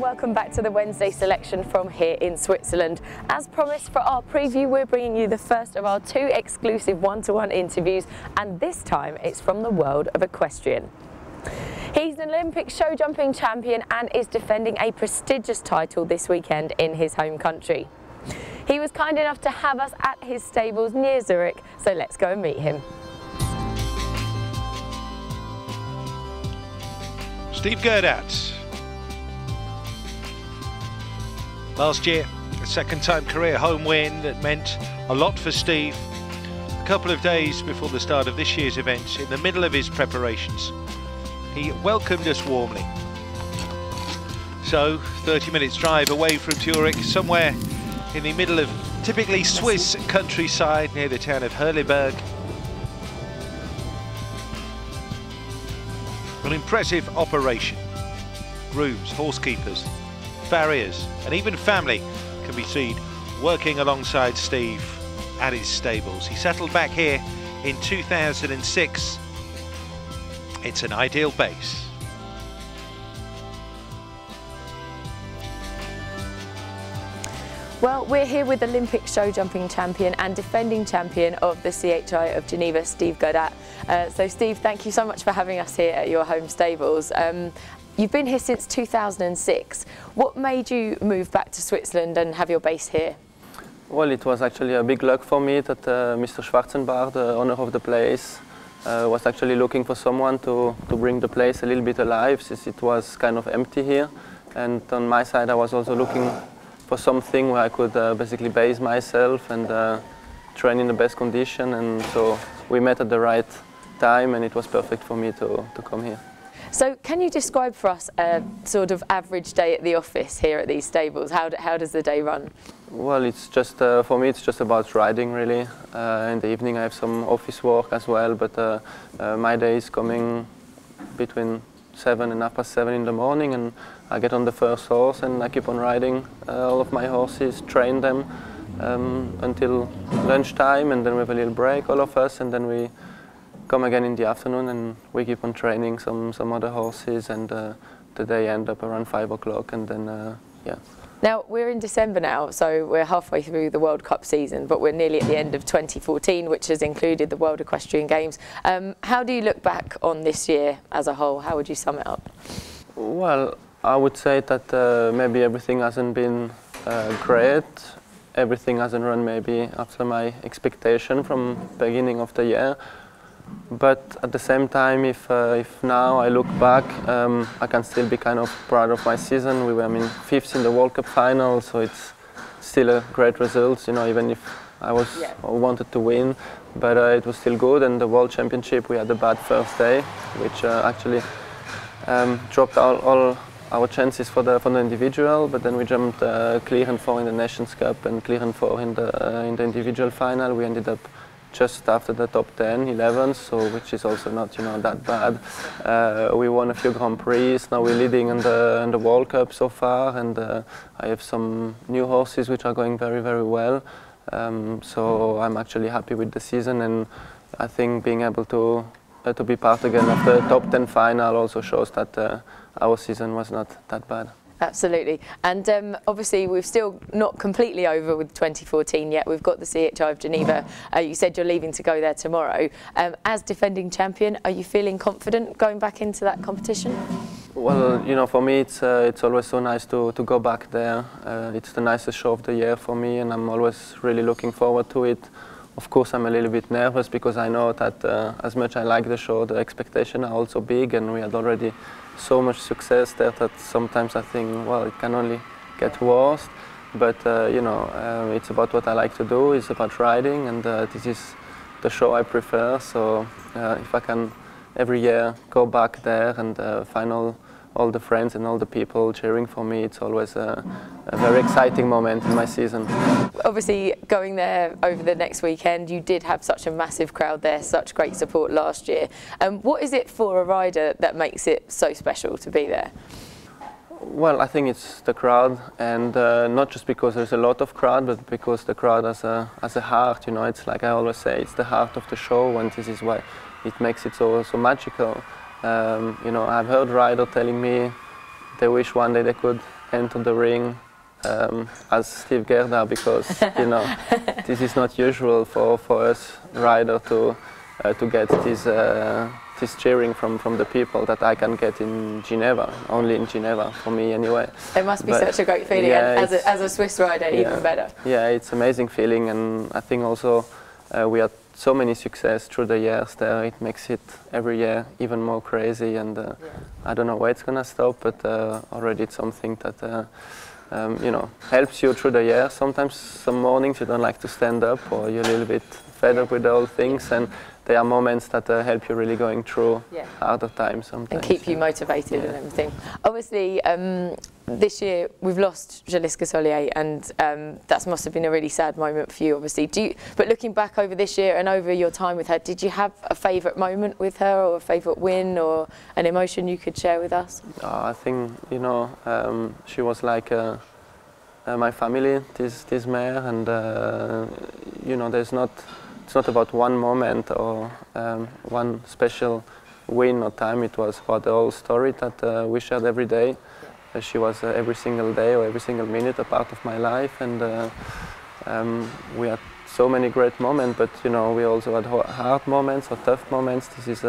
welcome back to the Wednesday selection from here in Switzerland. As promised, for our preview, we're bringing you the first of our 2 exclusive one-to-one interviews, and this time it's from the world of equestrian. He's an Olympic show jumping champion and is defending a prestigious title this weekend in his home country. He was kind enough to have us at his stables near Zurich, so let's go and meet him. Steve Guerdat. Last year, a second-time career home win that meant a lot for Steve. A couple of days before the start of this year's event, in the middle of his preparations, he welcomed us warmly. So, 30 minutes drive away from Zurich, somewhere in the middle of typically Swiss countryside near the town of Herliberg. An impressive operation. Grooms, horsekeepers, farriers and even family can be seen working alongside Steve at his stables. He settled back here in 2006. It's an ideal base. Well, we're here with Olympic show jumping champion and defending champion of the CHI of Geneva, Steve Guerdat. So Steve, thank you so much for having us here at your home stables. You've been here since 2006. What made you move back to Switzerland and have your base here? Well, it was actually a big luck for me that Mr. Schwarzenbach, the owner of the place, was actually looking for someone to bring the place a little bit alive, since it was kind of empty here. And on my side, I was also looking for something where I could basically base myself and train in the best condition. And so we met at the right time, and it was perfect for me to come here. So can you describe for us a sort of average day at the office here at these stables? How does the day run? Well, it's just, for me, it's just about riding, really. In the evening I have some office work as well, but my day is coming between 7 and 7:30 in the morning, and I get on the first horse and I keep on riding all of my horses, train them until lunchtime, and then we have a little break, all of us, and then we come again in the afternoon and we keep on training some other horses, and the day end up around 5 o'clock, and then yeah. Now, we're in December now, so we're halfway through the World Cup season, but we're nearly at the end of 2014, which has included the World Equestrian Games. How do you look back on this year as a whole? How would you sum it up? Well, I would say that maybe everything hasn't been great. Everything hasn't run maybe after my expectation from beginning of the year. But at the same time, if now I look back, I can still be kind of proud of my season. We were, 5th in the World Cup final, so it's still a great result, you know, even if I wanted to win, but it was still good. And the World Championship, we had a bad first day, which actually dropped all our chances for the individual. But then we jumped clear and 4 in the Nations Cup and clear and 4 in the individual final. We ended up just after the top 10, 11, so which is also not, you know, that bad. We won a few Grand Prix. Now we're leading in the World Cup so far, and I have some new horses which are going very, very well. So I'm actually happy with the season, and I think being able to be part again of the top 10 final also shows that our season was not that bad. Absolutely, and obviously we've still not completely over with 2014 yet. We've got the CHI of Geneva. You said you're leaving to go there tomorrow. As defending champion, are you feeling confident going back into that competition? Well, you know, for me it's always so nice to go back there. It's the nicest show of the year for me, and I'm always really looking forward to it. Of course, I'm a little bit nervous because I know that as much I like the show, the expectations are also big, and we had already so much success there that sometimes I think, well, it can only get worse. But you know, it's about what I like to do. It's about riding, and this is the show I prefer. So if I can every year go back there and find all the friends and all the people cheering for me, it's always a very exciting moment in my season. Obviously, going there over the next weekend, you did have such a massive crowd there, such great support last year. What is it for a rider that makes it so special to be there? Well, I think it's the crowd, and not just because there's a lot of crowd, but because the crowd has a heart. You know, it's like I always say, it's the heart of the show, and this is why it makes it so magical. You know, I've heard riders telling me they wish one day they could enter the ring as Steve Guerdat, because you know this is not usual for us rider to get this cheering from the people that I can get in Geneva, only in Geneva, for me anyway. It must be such a great feeling, yeah, and as a Swiss rider, even better. Yeah, it's amazing feeling, and I think also we had so many success through the years there. It makes it every year even more crazy, and I don't know where it's gonna stop, but already it's something that you know, helps you through the year. Sometimes some mornings you don't like to stand up, or you're a little bit fed up with all things, and there are moments that help you really going through harder times sometimes. And keep you motivated and everything. Obviously, this year we've lost Jaliska Solier, and that must have been a really sad moment for you, obviously. But looking back over this year and over your time with her, did you have a favourite moment with her, or a favourite win, or an emotion you could share with us? I think, you know, she was like my family, this mare, and you know, it's not about one moment or one special win or time. It was about the whole story that we shared every day. She was every single day or every single minute a part of my life, and we had so many great moments, but you know, we also had hard moments or tough moments. This is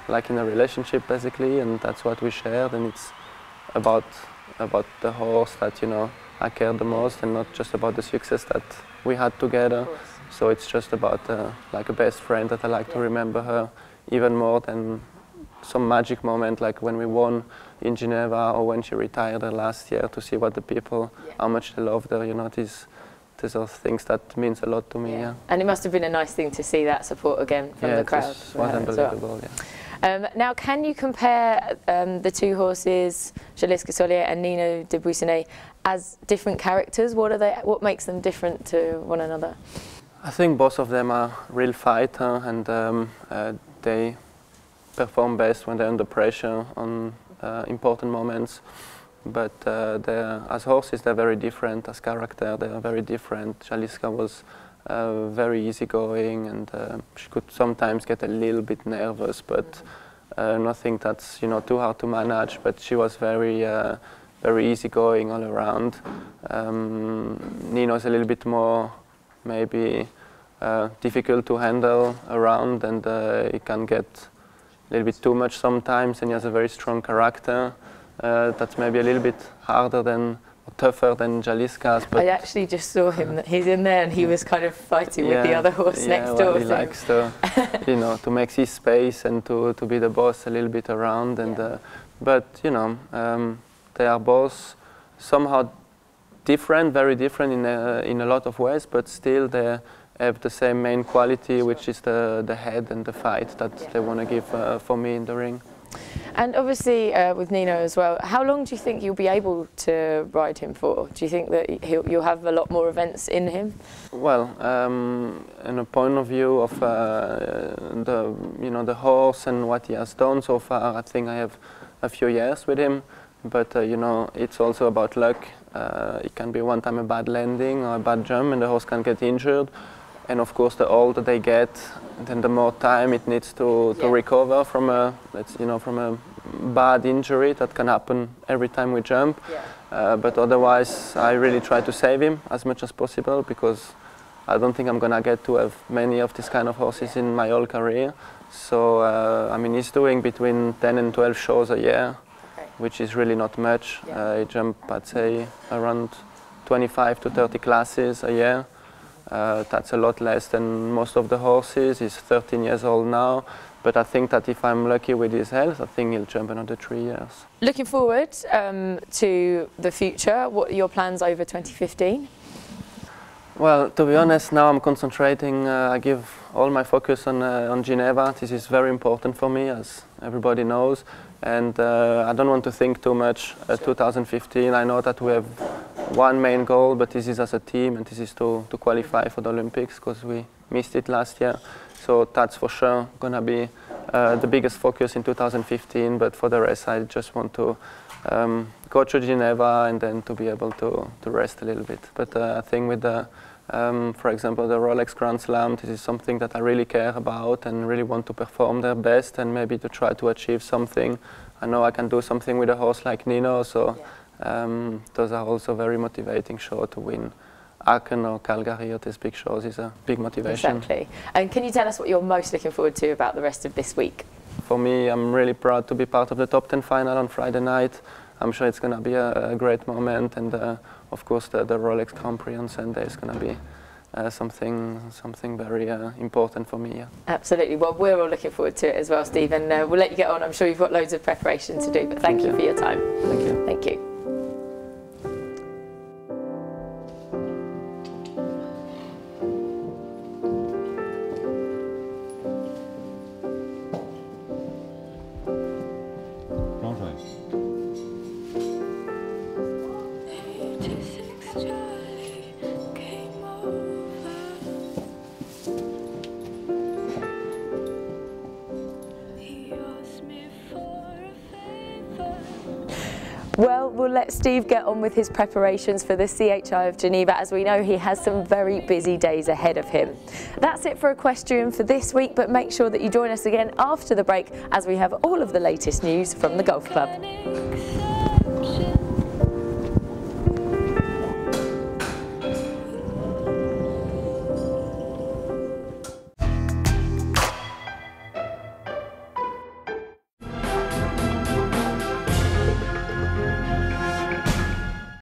like in a relationship basically, and that's what we shared, and it's about the horse that, you know, I care the most, and not just about the success that we had together. So it's just about like a best friend that I like to remember her even more than some magic moment like when we won in Geneva, or when she retired last year, to see what the people, how much they loved her. You know, these are things that means a lot to me. Yeah. And it must have been a nice thing to see that support again from the crowd. It was unbelievable. Yeah. Now, can you compare the two horses, Jaliska Solier and Nino de Buissonnet, as different characters? What makes them different to one another? I think both of them are real fighter, and they perform best when they're under pressure on important moments. But as horses, they're very different. As character, they are very different. Jaliska was very easygoing, and she could sometimes get a little bit nervous, but nothing that's, you know, too hard to manage. But she was very easygoing all around. Nino's a little bit more maybe difficult to handle around, and it can get a little bit too much sometimes, and he has a very strong character that's maybe a little bit harder than, or tougher than Jaliska's. But I actually just saw him, he's in there, and he was kind of fighting with the other horse next door. He likes to, you know, to make his space and to be the boss a little bit around, and but you know, they are both somehow different, very different in a lot of ways, but still they have the same main quality, which is the head and the fight that they want to give for me in the ring. And obviously with Nino as well, how long do you think you'll be able to ride him for? Do you think that you'll have a lot more events in him? Well, in a point of view of the horse and what he has done so far, I think I have a few years with him. But you know, it's also about luck. It can be one time a bad landing or a bad jump, and the horse can get injured. And of course, the older they get, then the more time it needs to recover from a bad injury that can happen every time we jump. But otherwise, I really try to save him as much as possible, because I don't think I'm gonna get to have many of these kind of horses in my whole career. So I mean, he's doing between 10 and 12 shows a year, which is really not much. I jump, I'd say, around 25 to 30 classes a year. That's a lot less than most of the horses. He's 13 years old now, but I think that if I'm lucky with his health, I think he'll jump another 3 years. Looking forward to the future, what are your plans over 2015? Well, to be honest, now I'm concentrating, I give all my focus on Geneva. This is very important for me, as everybody knows. And I don't want to think too much 2015. I know that we have one main goal, but this is as a team, and this is to qualify for the Olympics, because we missed it last year. So that's for sure going to be the biggest focus in 2015. But for the rest, I just want to go to Geneva and then to be able to rest a little bit. But I think with the, for example, the Rolex Grand Slam, this is something that I really care about and really want to perform their best, and maybe to try to achieve something. I know I can do something with a horse like Nino, so Those are also very motivating shows to win. Aachen or Calgary or these big shows is a big motivation. Exactly. And can you tell us what you're most looking forward to about the rest of this week? For me, I'm really proud to be part of the top 10 final on Friday night. I'm sure it's going to be a great moment, and of course the Rolex Grand Prix on Sunday is going to be something very important for me. Yeah. Absolutely. Well, we're all looking forward to it as well, Steve, and we'll let you get on. I'm sure you've got loads of preparation to do, but thank you for your time. Thank you. Thank you. Well, we'll let Steve get on with his preparations for the CHI of Geneva, as we know he has some very busy days ahead of him. That's it for Equestrian for this week, but make sure that you join us again after the break as we have all of the latest news from the Golf Club.